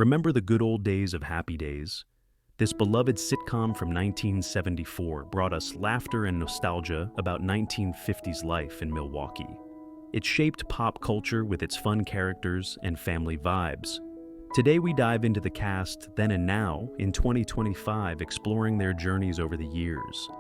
Remember the good old days of Happy Days? This beloved sitcom from 1974 brought us laughter and nostalgia about 1950s life in Milwaukee. It shaped pop culture with its fun characters and family vibes. Today we dive into the cast then and now in 2025, exploring their journeys over the years.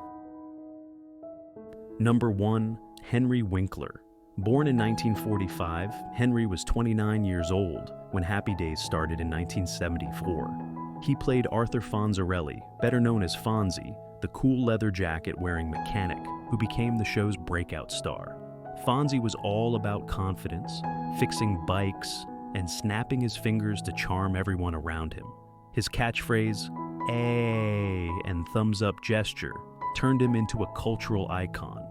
Number 1. Henry Winkler. Born in 1945, Henry was 29 years old when Happy Days started in 1974. He played Arthur Fonzarelli, better known as Fonzie, the cool leather jacket-wearing mechanic who became the show's breakout star. Fonzie was all about confidence, fixing bikes, and snapping his fingers to charm everyone around him. His catchphrase, "Ay" and thumbs-up gesture turned him into a cultural icon,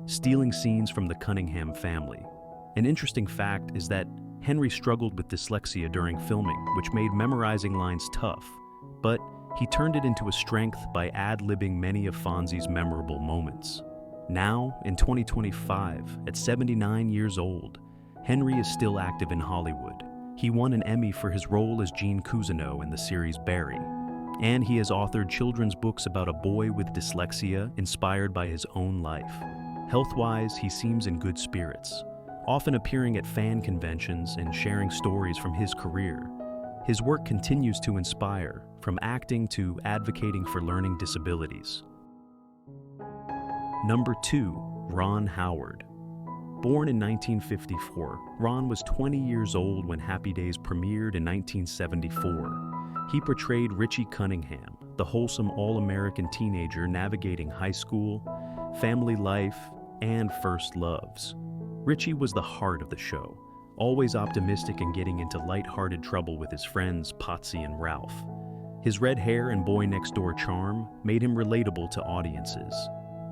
stealing scenes from the Cunningham family. An interesting fact is that Henry struggled with dyslexia during filming, which made memorizing lines tough, but he turned it into a strength by ad-libbing many of Fonzie's memorable moments. Now, in 2025, at 79 years old, Henry is still active in Hollywood. He won an Emmy for his role as Gene Cousineau in the series Barry, and he has authored children's books about a boy with dyslexia inspired by his own life. Health-wise, he seems in good spirits, often appearing at fan conventions and sharing stories from his career. His work continues to inspire, from acting to advocating for learning disabilities. Number 2. Ron Howard. Born in 1954, Ron was 20 years old when Happy Days premiered in 1974. He portrayed Richie Cunningham, the wholesome all-American teenager navigating high school, family life, and first loves. Richie was the heart of the show, always optimistic and getting into light-hearted trouble with his friends Potsy and Ralph. His red hair and boy-next-door charm made him relatable to audiences.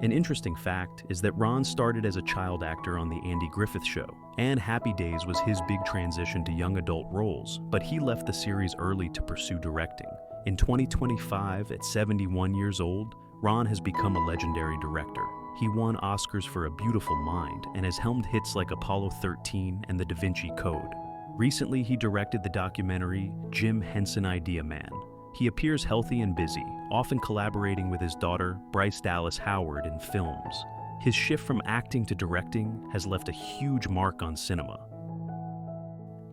An interesting fact is that Ron started as a child actor on The Andy Griffith Show, and Happy Days was his big transition to young adult roles, but he left the series early to pursue directing. In 2025, at 71 years old, Ron has become a legendary director. He won Oscars for A Beautiful Mind and has helmed hits like Apollo 13 and The Da Vinci Code. Recently, he directed the documentary Jim Henson Idea Man. He appears healthy and busy, often collaborating with his daughter, Bryce Dallas Howard, in films. His shift from acting to directing has left a huge mark on cinema.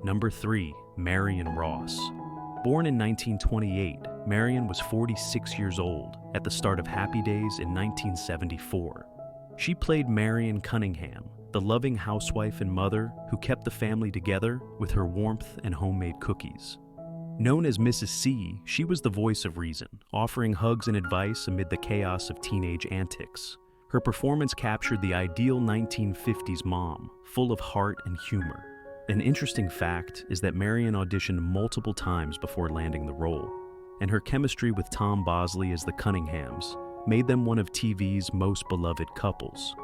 Number 3. Marion Ross. Born in 1928, Marion was 46 years old at the start of Happy Days in 1974. She played Marion Cunningham, the loving housewife and mother who kept the family together with her warmth and homemade cookies. Known as Mrs. C, she was the voice of reason, offering hugs and advice amid the chaos of teenage antics. Her performance captured the ideal 1950s mom, full of heart and humor. An interesting fact is that Marion auditioned multiple times before landing the role, and her chemistry with Tom Bosley as the Cunninghams made them one of TV's most beloved couples.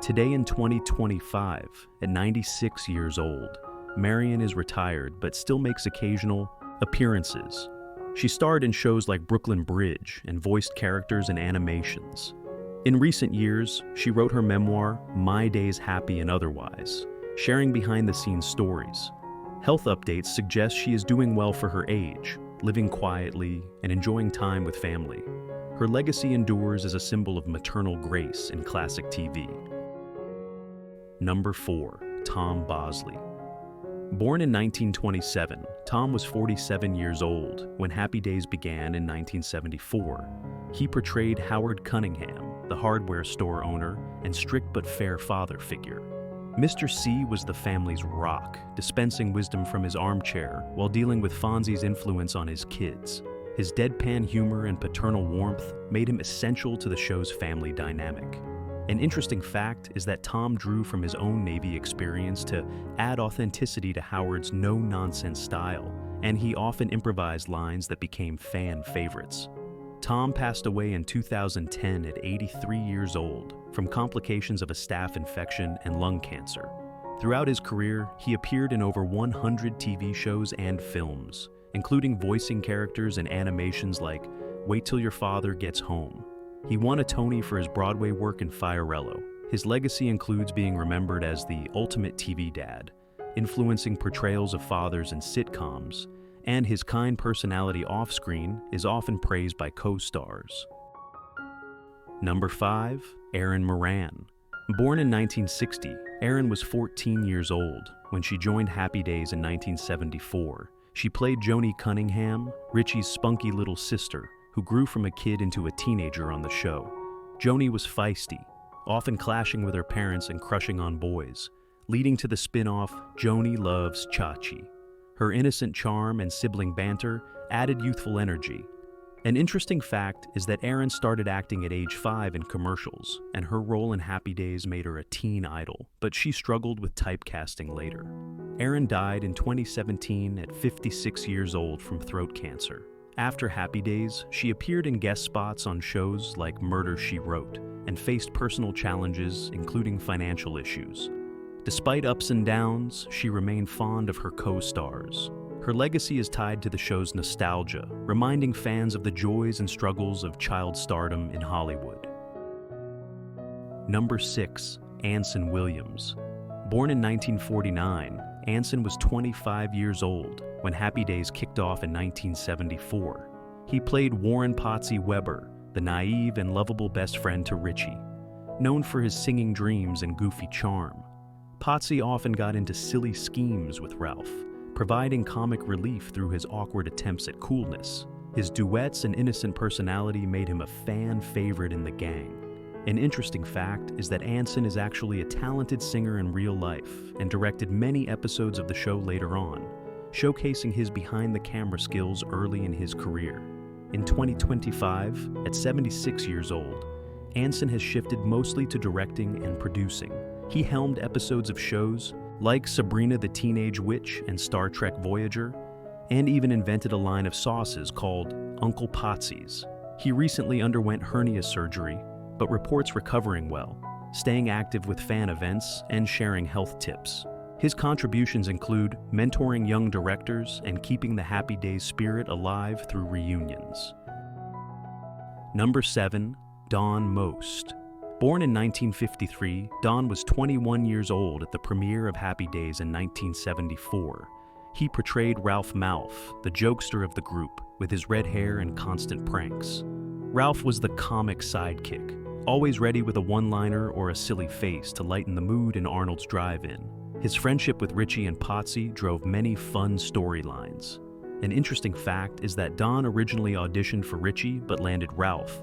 Today in 2025, at 96 years old, Marion is retired but still makes occasional appearances. She starred in shows like Brooklyn Bridge and voiced characters in animations. In recent years, she wrote her memoir, My Days Happy and Otherwise, sharing behind-the-scenes stories. Health updates suggest she is doing well for her age, living quietly and enjoying time with family. Her legacy endures as a symbol of maternal grace in classic TV. Number 4. Tom Bosley. Born in 1927, Tom was 47 years old when Happy Days began in 1974. He portrayed Howard Cunningham, the hardware store owner and strict but fair father figure. Mr. C was the family's rock, dispensing wisdom from his armchair while dealing with Fonzie's influence on his kids. His deadpan humor and paternal warmth made him essential to the show's family dynamic. An interesting fact is that Tom drew from his own Navy experience to add authenticity to Howard's no-nonsense style, and he often improvised lines that became fan favorites. Tom passed away in 2010 at 83 years old from complications of a staph infection and lung cancer. Throughout his career, he appeared in over 100 TV shows and films, including voicing characters in animations like Wait Till Your Father Gets Home. He won a Tony for his Broadway work in Fiorello. His legacy includes being remembered as the ultimate TV dad, influencing portrayals of fathers in sitcoms, and his kind personality off-screen is often praised by co-stars. Number 5. Erin Moran. Born in 1960, Erin was 14 years old when she joined Happy Days in 1974. She played Joni Cunningham, Richie's spunky little sister, who grew from a kid into a teenager on the show. Joni was feisty, often clashing with her parents and crushing on boys, leading to the spin-off Joni Loves Chachi. Her innocent charm and sibling banter added youthful energy. An interesting fact is that Erin started acting at age 5 in commercials, and her role in Happy Days made her a teen idol, but she struggled with typecasting later. Erin died in 2017 at 56 years old from throat cancer. After Happy Days, she appeared in guest spots on shows like Murder, She Wrote, and faced personal challenges, including financial issues. Despite ups and downs, she remained fond of her co-stars. Her legacy is tied to the show's nostalgia, reminding fans of the joys and struggles of child stardom in Hollywood. Number 6. Anson Williams. Born in 1949, Anson was 25 years old when Happy Days kicked off in 1974. He played Warren Potsy Weber, the naive and lovable best friend to Richie. Known for his singing dreams and goofy charm, Potsy often got into silly schemes with Ralph, providing comic relief through his awkward attempts at coolness. His duets and innocent personality made him a fan favorite in the gang. An interesting fact is that Anson is actually a talented singer in real life and directed many episodes of the show later on, showcasing his behind-the-camera skills early in his career. In 2025, at 76 years old, Anson has shifted mostly to directing and producing. He helmed episodes of shows like Sabrina the Teenage Witch and Star Trek Voyager, and even invented a line of sauces called Uncle Potsy's. He recently underwent hernia surgery, but reports recovering well, staying active with fan events and sharing health tips. His contributions include mentoring young directors and keeping the Happy Days spirit alive through reunions. Number 7. Don Most. Born in 1953, Don was 21 years old at the premiere of Happy Days in 1974. He portrayed Ralph Malph, the jokester of the group, with his red hair and constant pranks. Ralph was the comic sidekick, always ready with a one-liner or a silly face to lighten the mood in Arnold's drive-in. His friendship with Richie and Potsy drove many fun storylines. An interesting fact is that Don originally auditioned for Richie but landed Ralph,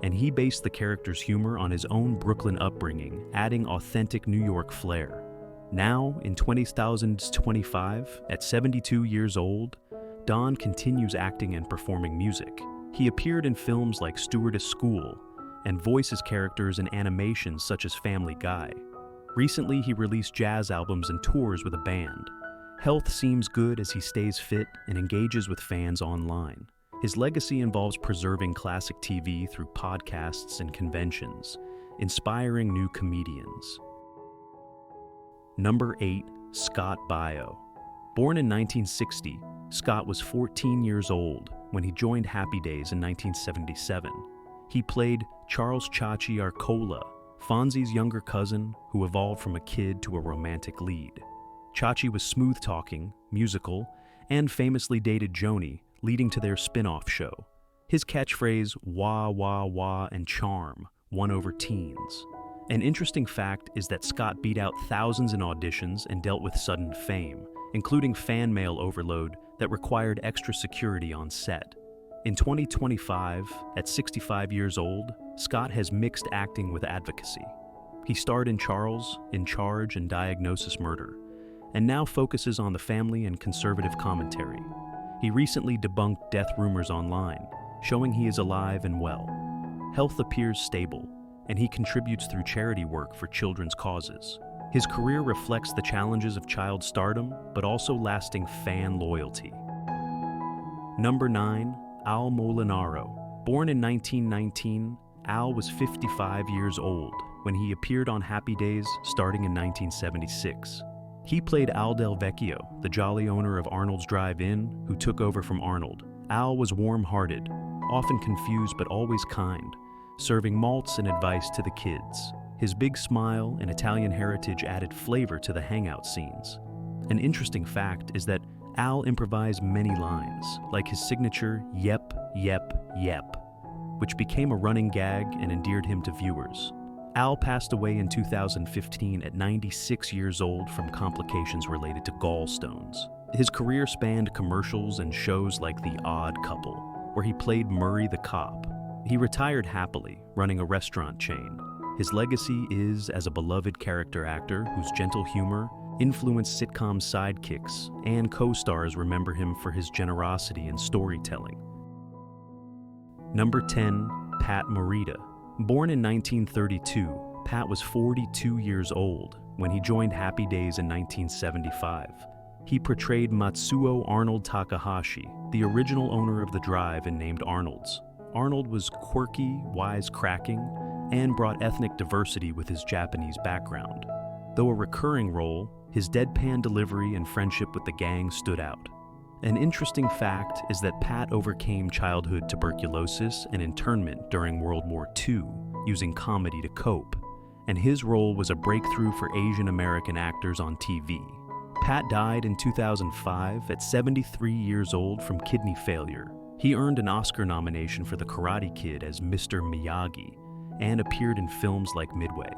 and he based the character's humor on his own Brooklyn upbringing, adding authentic New York flair. Now, in 2025, at 72 years old, Don continues acting and performing music. He appeared in films like Stewardess School and voices characters in animations such as Family Guy. Recently, he released jazz albums and tours with a band. Health seems good as he stays fit and engages with fans online. His legacy involves preserving classic TV through podcasts and conventions, inspiring new comedians. Number 8. Scott Baio. Born in 1960, Scott was 14 years old when he joined Happy Days in 1977. He played Charles Chachi Arcola, Fonzie's younger cousin who evolved from a kid to a romantic lead. Chachi was smooth-talking, musical, and famously dated Joni, leading to their spin-off show. His catchphrase, wah, wah, wah, and charm, won over teens. An interesting fact is that Scott beat out thousands in auditions and dealt with sudden fame, including fan mail overload that required extra security on set. In 2025, at 65 years old, Scott has mixed acting with advocacy. He starred in Charles, In Charge, and Diagnosis Murder, and now focuses on the family and conservative commentary. He recently debunked death rumors online, showing he is alive and well. Health appears stable, and he contributes through charity work for children's causes. His career reflects the challenges of child stardom, but also lasting fan loyalty. Number 9. Al Molinaro. Born in 1919, Al was 55 years old when he appeared on Happy Days starting in 1976. He played Al Del Vecchio, the jolly owner of Arnold's Drive-In, who took over from Arnold. Al was warm-hearted, often confused but always kind, serving malts and advice to the kids. His big smile and Italian heritage added flavor to the hangout scenes. An interesting fact is that Al improvised many lines, like his signature "yep, yep, yep," which became a running gag and endeared him to viewers. Al passed away in 2015 at 96 years old from complications related to gallstones. His career spanned commercials and shows like The Odd Couple, where he played Murray the cop. He retired happily, running a restaurant chain. His legacy is as a beloved character actor whose gentle humor influenced sitcom sidekicks, and co-stars remember him for his generosity and storytelling. Number 10, Pat Morita. Born in 1932, Pat was 42 years old when he joined Happy Days in 1975. He portrayed Matsuo Arnold Takahashi, the original owner of the drive and named Arnold's. Arnold was quirky, wisecracking, and brought ethnic diversity with his Japanese background. Though a recurring role, his deadpan delivery and friendship with the gang stood out. An interesting fact is that Pat overcame childhood tuberculosis and internment during World War II, using comedy to cope, and his role was a breakthrough for Asian American actors on TV. Pat died in 2005 at 73 years old from kidney failure. He earned an Oscar nomination for The Karate Kid as Mr. Miyagi and appeared in films like Midway.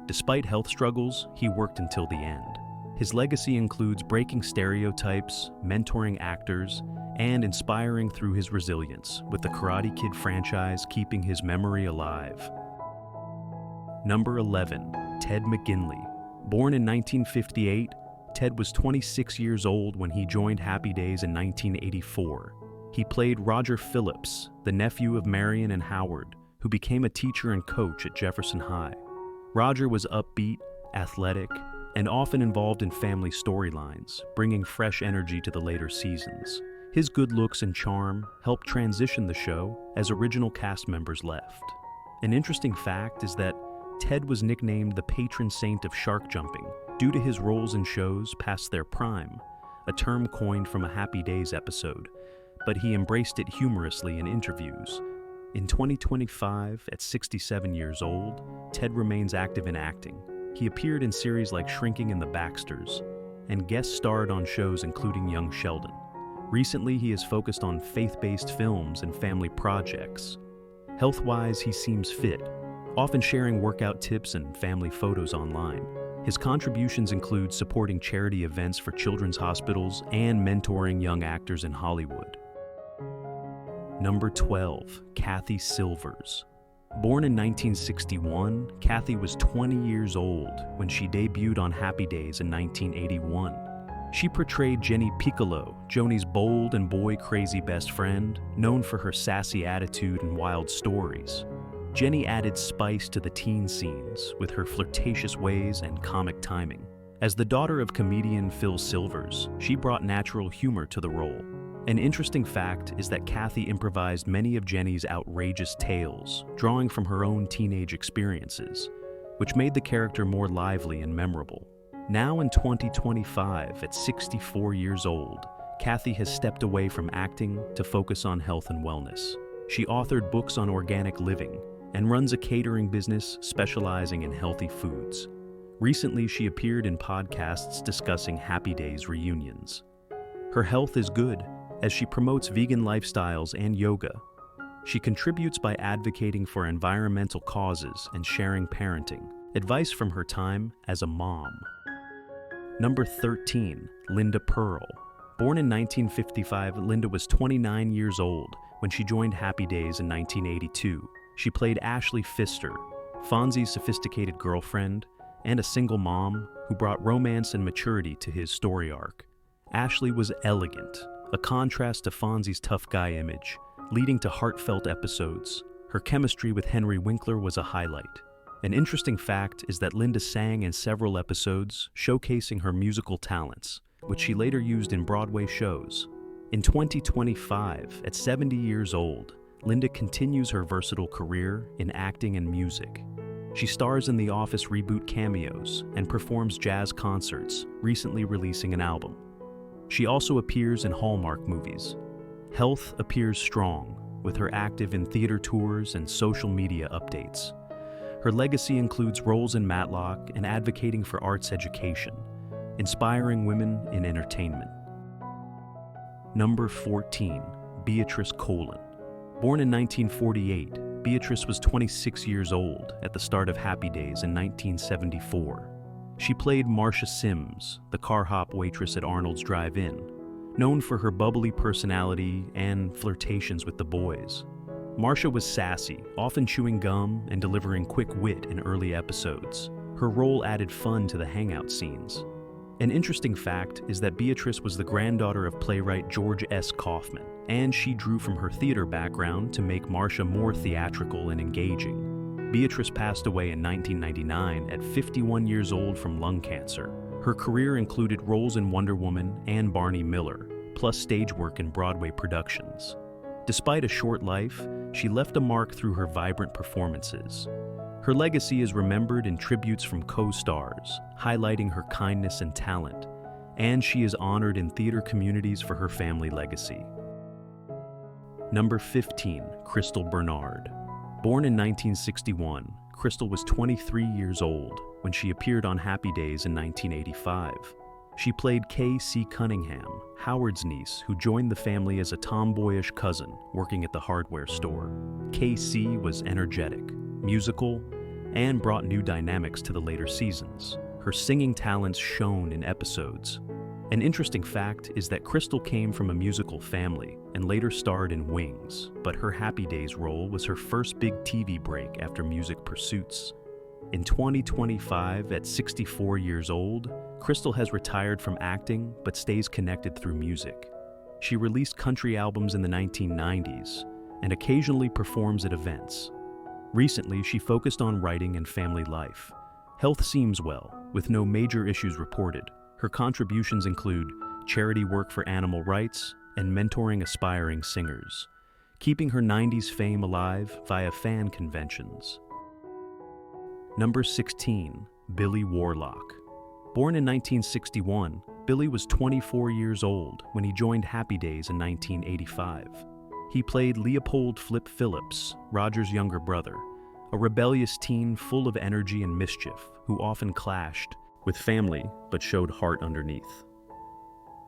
Despite health struggles, he worked until the end. His legacy includes breaking stereotypes, mentoring actors, and inspiring through his resilience, with the Karate Kid franchise keeping his memory alive. Number 11, Ted McGinley. Born in 1958, Ted was 26 years old when he joined Happy Days in 1984. He played Roger Phillips, the nephew of Marion and Howard, who became a teacher and coach at Jefferson High. Roger was upbeat, athletic, and often involved in family storylines, bringing fresh energy to the later seasons. His good looks and charm helped transition the show as original cast members left. An interesting fact is that Ted was nicknamed the patron saint of shark jumping due to his roles in shows past their prime, a term coined from a Happy Days episode, but he embraced it humorously in interviews. In 2025, at 67 years old, Ted remains active in acting. He appeared in series like Shrinking and The Baxters, and guest starred on shows including Young Sheldon. Recently, he has focused on faith-based films and family projects. Health-wise, he seems fit, often sharing workout tips and family photos online. His contributions include supporting charity events for children's hospitals and mentoring young actors in Hollywood. Number 12, Cathy Silvers. Born in 1961, Cathy was 20 years old when she debuted on Happy Days in 1981. She portrayed Jenny Piccolo, Joni's bold and boy-crazy best friend, known for her sassy attitude and wild stories. Jenny added spice to the teen scenes with her flirtatious ways and comic timing. As the daughter of comedian Phil Silvers, she brought natural humor to the role. An interesting fact is that Cathy improvised many of Jenny's outrageous tales, drawing from her own teenage experiences, which made the character more lively and memorable. Now in 2025, at 64 years old, Cathy has stepped away from acting to focus on health and wellness. She authored books on organic living and runs a catering business specializing in healthy foods. Recently, she appeared in podcasts discussing Happy Days reunions. Her health is good, as she promotes vegan lifestyles and yoga. She contributes by advocating for environmental causes and sharing parenting, advice from her time as a mom. Number 13, Linda Purl. Born in 1955, Linda was 29 years old when she joined Happy Days in 1982. She played Ashley Pfister, Fonzie's sophisticated girlfriend, and a single mom who brought romance and maturity to his story arc. Ashley was elegant, a contrast to Fonzie's tough guy image, leading to heartfelt episodes. Her chemistry with Henry Winkler was a highlight. An interesting fact is that Linda sang in several episodes, showcasing her musical talents, which she later used in Broadway shows. In 2025, at 70 years old, Linda continues her versatile career in acting and music. She stars in The Office reboot cameos and performs jazz concerts, recently releasing an album. She also appears in Hallmark movies. Health appears strong, with her active in theater tours and social media updates. Her legacy includes roles in Matlock and advocating for arts education, inspiring women in entertainment. Number 14. Beatrice Colen. Born in 1948, Beatrice was 26 years old at the start of Happy Days in 1974. She played Marcia Sims, the car hop waitress at Arnold's Drive-In, known for her bubbly personality and flirtations with the boys. Marcia was sassy, often chewing gum and delivering quick wit in early episodes. Her role added fun to the hangout scenes. An interesting fact is that Beatrice was the granddaughter of playwright George S. Kaufman, and she drew from her theater background to make Marcia more theatrical and engaging. Beatrice passed away in 1999 at 51 years old from lung cancer. Her career included roles in Wonder Woman and Barney Miller, plus stage work in Broadway productions. Despite a short life, she left a mark through her vibrant performances. Her legacy is remembered in tributes from co-stars, highlighting her kindness and talent, and she is honored in theater communities for her family legacy. Number 15. Crystal Bernard. Born in 1961, Crystal was 23 years old when she appeared on Happy Days in 1985. She played K.C. Cunningham, Howard's niece who joined the family as a tomboyish cousin working at the hardware store. K.C. was energetic, musical, and brought new dynamics to the later seasons. Her singing talents shone in episodes. An interesting fact is that Crystal came from a musical family and later starred in Wings, but her Happy Days role was her first big TV break after Music Pursuits. In 2025, at 64 years old, Crystal has retired from acting but stays connected through music. She released country albums in the 1990s and occasionally performs at events. Recently, she focused on writing and family life. Health seems well, with no major issues reported. Her contributions include charity work for animal rights and mentoring aspiring singers, keeping her 90s fame alive via fan conventions. Number 16. Billy Warlock. Born in 1961, Billy was 24 years old when he joined Happy Days in 1985. He played Leopold Flip Phillips, Roger's younger brother, a rebellious teen full of energy and mischief who often clashed with family but showed heart underneath.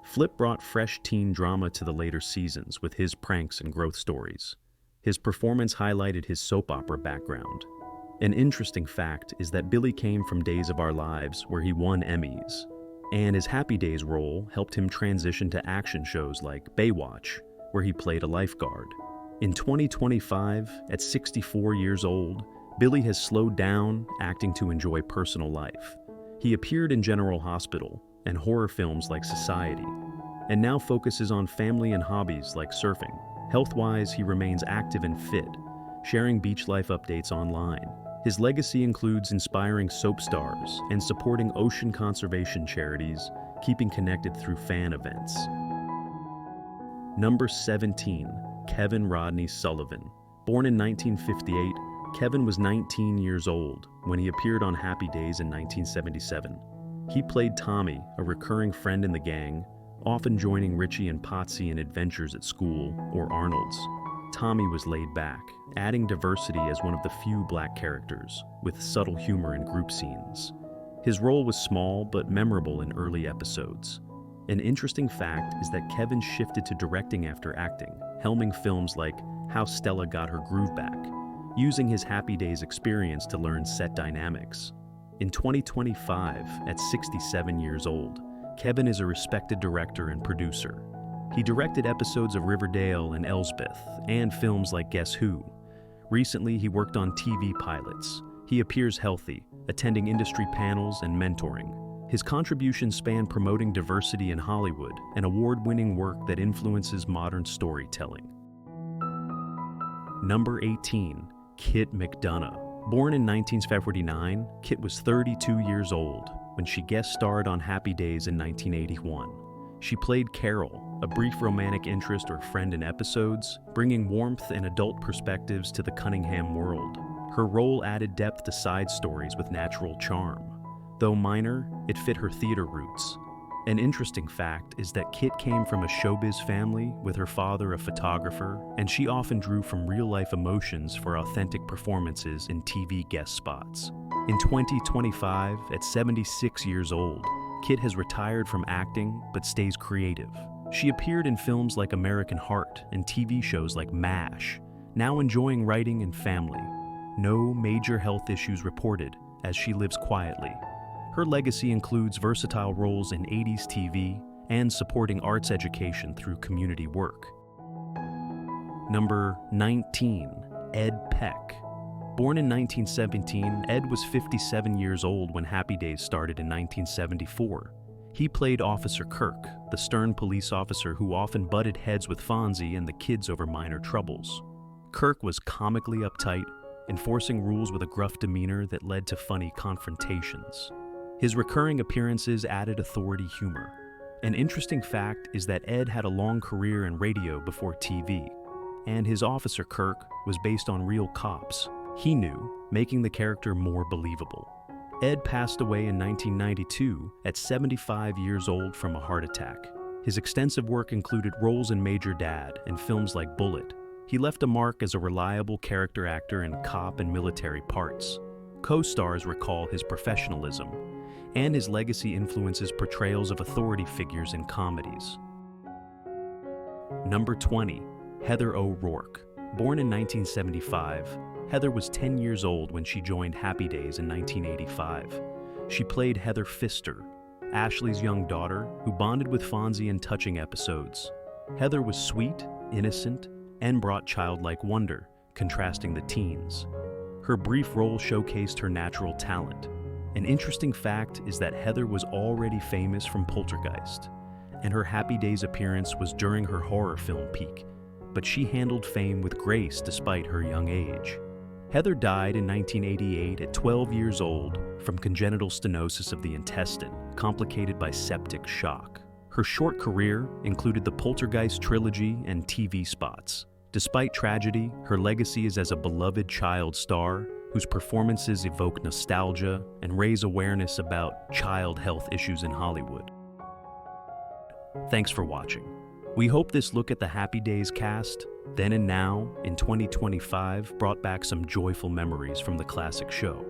Flip brought fresh teen drama to the later seasons with his pranks and growth stories. His performance highlighted his soap opera background. An interesting fact is that Billy came from Days of Our Lives where he won Emmys, and his Happy Days role helped him transition to action shows like Baywatch, where he played a lifeguard. In 2025, at 64 years old, Billy has slowed down, acting to enjoy personal life. He appeared in General Hospital and horror films like Society, and now focuses on family and hobbies like surfing. Health-wise, he remains active and fit, sharing beach life updates online. His legacy includes inspiring soap stars and supporting ocean conservation charities, keeping connected through fan events. Number 17. Kevin Rodney Sullivan. Born in 1958, Kevin was 19 years old when he appeared on Happy Days in 1977. He played Tommy, a recurring friend in the gang, often joining Richie and Potsy in adventures at school or Arnold's. Tommy was laid back, adding diversity as one of the few black characters, with subtle humor in group scenes. His role was small but memorable in early episodes. An interesting fact is that Kevin shifted to directing after acting, helming films like How Stella Got Her Groove Back, using his Happy Days experience to learn set dynamics. In 2025, at 67 years old, Kevin is a respected director and producer. He directed episodes of Riverdale and Elsbeth, and films like Guess Who. Recently, he worked on TV pilots. He appears healthy, attending industry panels and mentoring. His contributions span promoting diversity in Hollywood and award-winning work that influences modern storytelling. Number 18. Kit McDonough. Born in 1949, Kit was 32 years old when she guest starred on Happy Days in 1981. She played Carol, a brief romantic interest or friend in episodes, bringing warmth and adult perspectives to the Cunningham world. Her role added depth to side stories with natural charm. Though minor, it fit her theater roots. An interesting fact is that Kit came from a showbiz family with her father a photographer, and she often drew from real-life emotions for authentic performances in TV guest spots. In 2025, at 76 years old, Kit has retired from acting but stays creative. She appeared in films like American Heart and TV shows like MASH, now enjoying writing and family. No major health issues reported, as she lives quietly. Her legacy includes versatile roles in 80s TV and supporting arts education through community work. Number 19, Ed Peck. Born in 1917, Ed was 57 years old when Happy Days started in 1974. He played Officer Kirk, the stern police officer who often butted heads with Fonzie and the kids over minor troubles. Kirk was comically uptight, enforcing rules with a gruff demeanor that led to funny confrontations. His recurring appearances added authority humor. An interesting fact is that Ed had a long career in radio before TV, and his Officer Kirk was based on real cops he knew, making the character more believable. Ed passed away in 1992 at 75 years old from a heart attack. His extensive work included roles in Major Dad and films like Bullet. He left a mark as a reliable character actor in cop and military parts. Co-stars recall his professionalism, and his legacy influences portrayals of authority figures in comedies. Number 20, Heather O'Rourke. Born in 1975, Heather was 10 years old when she joined Happy Days in 1985. She played Heather Pfister, Ashley's young daughter, who bonded with Fonzie in touching episodes. Heather was sweet, innocent, and brought childlike wonder, contrasting the teens. Her brief role showcased her natural talent. An interesting fact is that Heather was already famous from Poltergeist, and her Happy Days appearance was during her horror film peak, but she handled fame with grace despite her young age. Heather died in 1988 at 12 years old from congenital stenosis of the intestine, complicated by septic shock. Her short career included the Poltergeist trilogy and TV spots. Despite tragedy, her legacy is as a beloved child star whose performances evoke nostalgia and raise awareness about child health issues in Hollywood. Thanks for watching. We hope this look at the Happy Days cast, then and now, in 2025, brought back some joyful memories from the classic show.